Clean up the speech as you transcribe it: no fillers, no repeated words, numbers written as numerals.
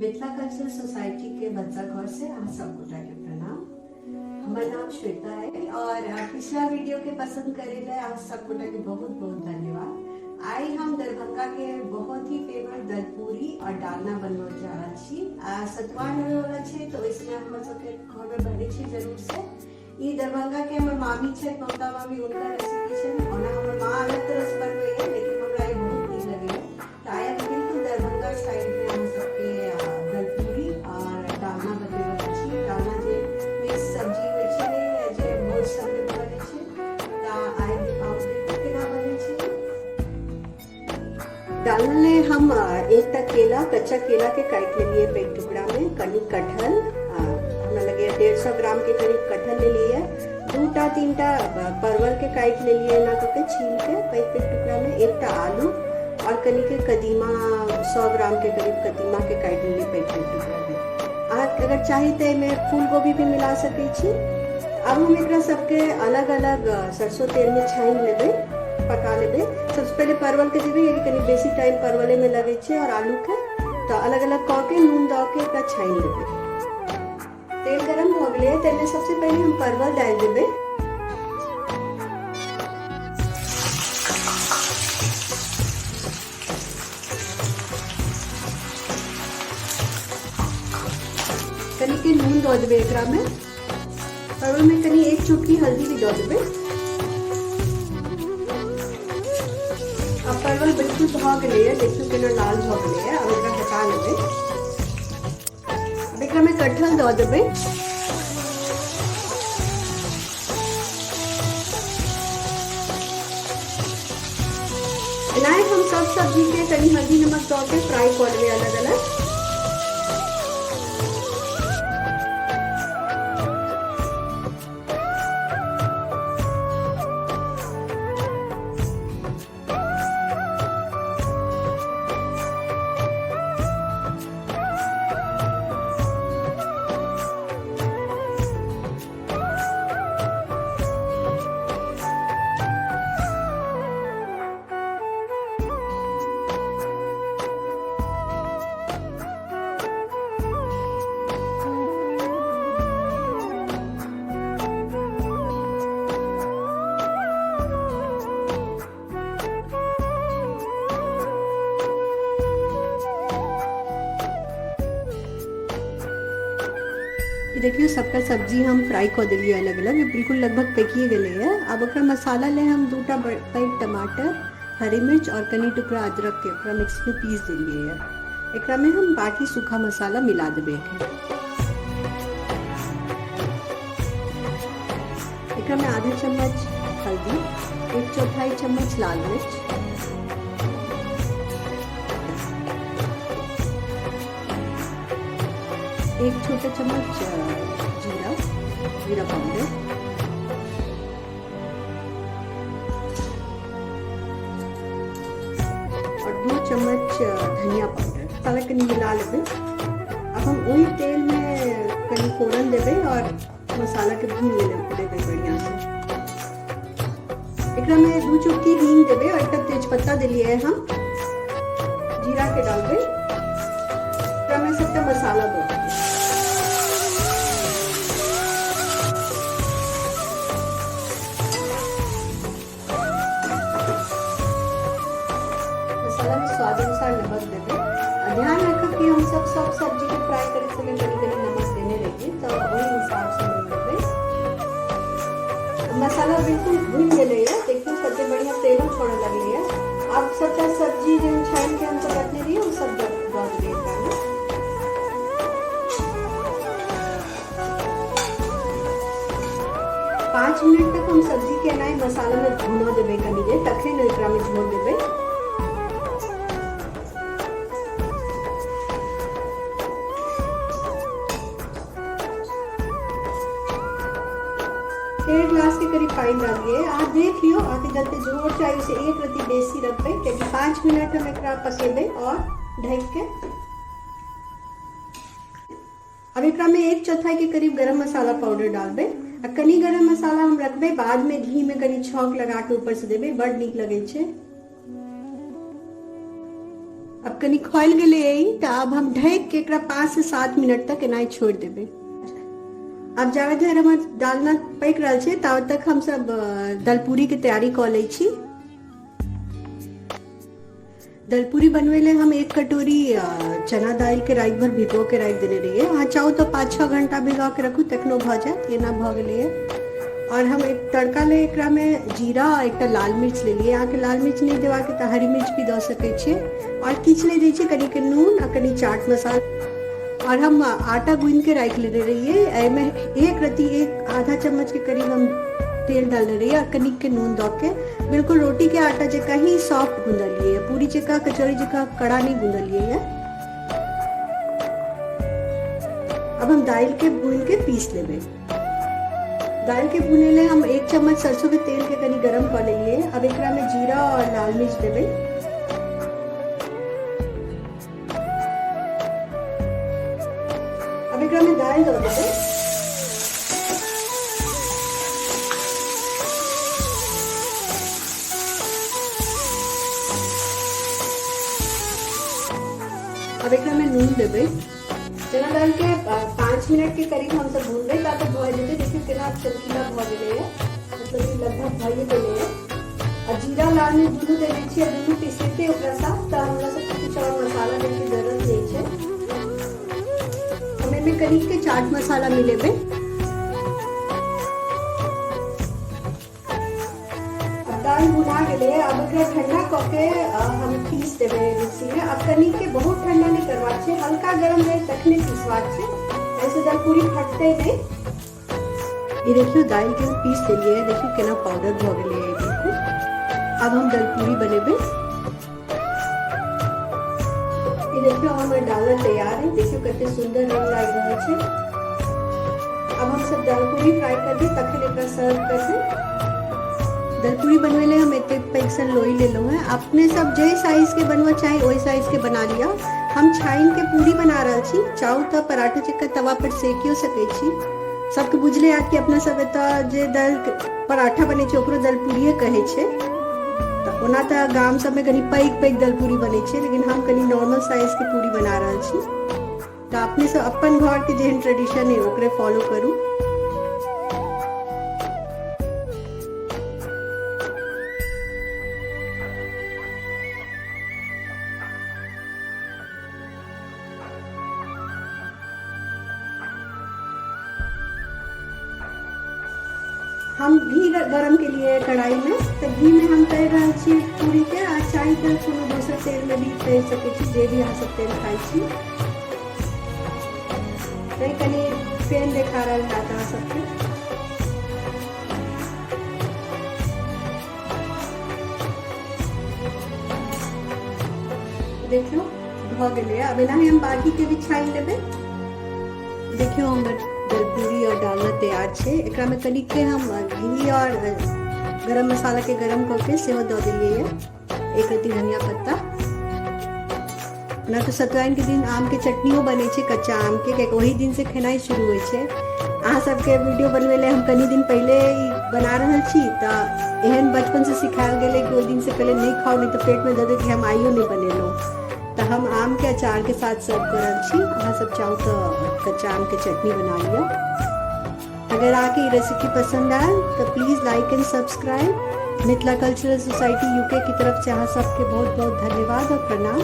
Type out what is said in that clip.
Mithila culture society के बच्चा घर से हम सबको के प्रणाम। हमारा नाम श्वेता है और पिछला वीडियो के पसंद करे आप सबको के बहुत बहुत धन्यवाद। आई हम दरभंगा के बहुत ही फेमस दलपूरी और डालना बनवा जा रहा छी। सतवार होने वाला छे तो इसमें हम सबके घर में बने छी जरूर से। ई दरभंगा के हमर मामी छे ममता मामी, उनका रेसिपी छे और हमर मां अलग तरह से बनवे है, लेकिन हमरा ई बहुत नीक लगे है। तो आया बिल्कुल दरभंगा स्टाइल में हम सबके दलपूरी और डालना बनवे वाला छी। डालना जे मिक्स सब्जी होय छे जे बहुत सब में बने छे। ता आइ दिखाओ केना बने छे। डालना ले हम एक ता केला, कच्चा केला के काट लिए एक टुकड़ा में, कनी कटहल लगे 150 ग्राम के करीब कटहल ले लिए, 2-3 परवल के काट ले लिए ना करके छील के पैक टुकड़ा में, 1 आलू और कनी के कदीमा 100 ग्राम के करीब कदीमा के काट ले लिए पैक टुकड़ा में। आप अगर चाहे तो में फूल गोभी भी मिला सके छी। अब हम एक सबके अलग अलग सरसों तेल में छान लेबे, पका लेबे। सबसे पहले परवल के देबे, कनी बेसी टाइम परवले में लगे छे और आलू के, तो अलग अलग क के नून द के एकरा छान लेबे। तेल गरम हो गया, तेल में सबसे पहले हम परवल डाल देबे। कनी के नून दो देबे एकरा में। परवल में कनी 1 चुटकी हल्दी भी दो देबे। अब परवल बिल्कुल भ गए है, देखियो केना लाल भ गए है। अब एकरा हटा लेबे। एकरा में कटहल दो देबे। इनाए हम सब सब्जी के कनी हल्दी नमक दो के फ्राई कर लेबे अलग अलग। देखिए सबका सब्जी हम फ्राई कर दिलिए अलग अलग, ये बिल्कुल लगभग पकिए गए है। अब ओकर मसाला ले हम 2 पैक टमाटर, हरी मिर्च और कनी टुकड़ा अदरक के मिक्स में पीस दिलिए है। एकरा में हम बाकी सूखा मसाला मिला देबे। एकरा में आधा चम्मच हल्दी, 1/4 चम्मच लाल मिर्च, 1 छोटा चम्मच जीरा पाउडर, और 2 चम्मच धनिया पाउडर। सारा कनी मिला लेबे। अब हम वही तेल में कनी फोरन देबे और मसाला के भून लेबे बढ़िया से। एकरा में 2 चुटकी हींग देबे और 1 तेज पत्ता दिलिए हम, जीरा के डालबे। एकरा में सबका मसाला दो देबे। स्वाद अनुसार नमक देते। ध्यान रखें कि हम सब सब्जी के फ्राई करे समय कभी नमक देने लगे, तो वही हिसाब से हम देते। मसाला बिल्कुल भून गए है, देखिए सबसे बढ़िया तेल छोड़ने लगे है। अब सबका सब्जी जो छान के हम सब रखने रही वो सब डाल दिए। 5 मिनट तक हम सब्जी के नाई मसाला में भूना देबे, कनी जे तखन एकरा में छोड़ देबे। डेढ़ ग्लास के करीब पानी डालिए। आप देख लियो आगे जल्दी जोर चाहिए से 1 रत्ती बेसी रखबे, क्योंकि 5 मिनट हम एकरा पकेबे और ढक के। अब एकरा में 1/4 के करीब गरम मसाला पाउडर डालबे। कनी गरम मसाला हम रखबे, बाद में घी में कनी छौंक लगा के ऊपर से देबे, बड़ नीक लगे छे। अब कनी खोल गए यही तो अब हम ढक के 5 से 7 मिनट तक एना छोड़ देबे। अब जावे देर हमर डालना पक रहल छै तब तक हम सब दलपूरी के तैयारी क लै छी। दलपूरी बनवे ले हम 1 कटोरी चना दाल के रात भर भिगो के रख देने रहिए। हाँ चाहो तो 5-6 घंटा भिगा के रखू तखनो भ जाए, एना भ गेलै। और हम एक तड़का ले एकरा में जीरा और एक लाल मिर्च ले लिए। यहाँ के लाल मिर्च नहीं देवा के तो हरी मिर्च भी दे सके छे। और किछ ले दी कनी के नून और कनी चाट मसाला। और हम आटा गूंद के रख ले रहिए। एमे एक आधा चम्मच के करीब हम तेल डाल रही है और कनिक के नून दो के बिल्कुल रोटी के आटा जका ही सॉफ्ट गूंदलिए, पूरी जका कचौड़ी जका कड़ा नहीं गूंदलिए है। अब हम दाल के भून के पीस लेबे। दाल के भुने ले हम 1 चम्मच सरसों के तेल के कनी गरम कर लिए। अब एकरा में जीरा और लाल मिर्च देबे। अब एकरा में दाल दो देबे। अब एकरा में नून देबे। चना दाल के 5 मिनट के करीब हम सब भून गए ताकि भुआ जेते। देखिए केना चमकीला भ गेलै है, मतलब ई लगभग भइए गेलै है। और जीरा लाल मिर्च दुनू देने छियै, दुनू पीसते ओकरा साथ त हमरा सब कुछ और मसाला दे के जरूरत नहीं छै। हमें में कनिक के चाट मसाला मिलेबे। दाल भुना गेलै। अब एकरा ठंडा क के हम पीस देबे मिक्सी में। अब कनिक के बहुत ठंडा नहीं करवा छै, हल्का गरम रहे तखने पीसवा छै, ऐसे दलपूरी फटते नहीं। ये देखियो दाल के पीस देलिए, देखियो केना पाउडर भ गेलै है देखियो। अब हम दलपूरी बनेबे। ये देखियो हमर डालर तैयार है, देखियो कते सुंदर रंग लाग रहल छै। अब हम सब दलपूरी फ्राई कर दी तखन एकरा सर्व कर दे। दलपूरी बनवे ले हम एक पैक्सन लोई ले लो है। अपने सब जे साइज के बनवा चाहे वही साइज के बना लिया। हम छाइन के पूरी बना रहल छी, चाहू तो पराठा चक्का तवा पर सेकियो सके छी। सबके बुझले आत कि अपना सब एता जे दल पराठा बने छै ओकरो दलपूरीये कहे छै। तो ओना तो गाम सब में कनी पैक दलपूरी बने छै, लेकिन हम कनी नॉर्मल साइज के पूरी बना रहल छी। तो अपने सब अपन घर के जेहन ट्रेडिशन है ओकरे फॉलो करू। हम घी गरम के लिए कढ़ाई में, तो घी में हम तैर रहा छी पूरी के। आ चाहे तो कोनो दूसरा तेल में भी तैर सके छी, जे भी अहाँ सब तेल खाई छी। नहीं कनी पेन देखा रहल जाता है सबके। देखियो भ गेलै। अब एना हम बाकी के भी छाइन लेबे। देखियो हमर दलपूरी और डालना तैयार छे। एकरा में कनिक के हम घी और गरम मसाला के गरम करके सेहो दे दिलिए है। 1 रत्ती धनिया पत्ता। ना तो सतुआइन के दिन आम के चटनियो बने छे, कच्चा आम के वही दिन से खेनाई शुरू होय छे। अहाँ सबके वीडियो बनवे ले हम कनी दिन पहले बना रहल छी, त एहन बचपन से सिखायल गेले कि ओहि दिन से पहले नहीं खाओ, नहीं तो पेट में दर्द कि हम आइयो नहीं बनेलो। तो हम आम के अचार के साथ सर्व करल छी। अहाँ सब चाहो तो कच्चा आम के चटनी बना लिया। अगर आपकी रेसिपी पसंद आए तो please like and subscribe. Mithila cultural society UK की तरफ से अहाँ सबके बहुत बहुत धन्यवाद और प्रणाम।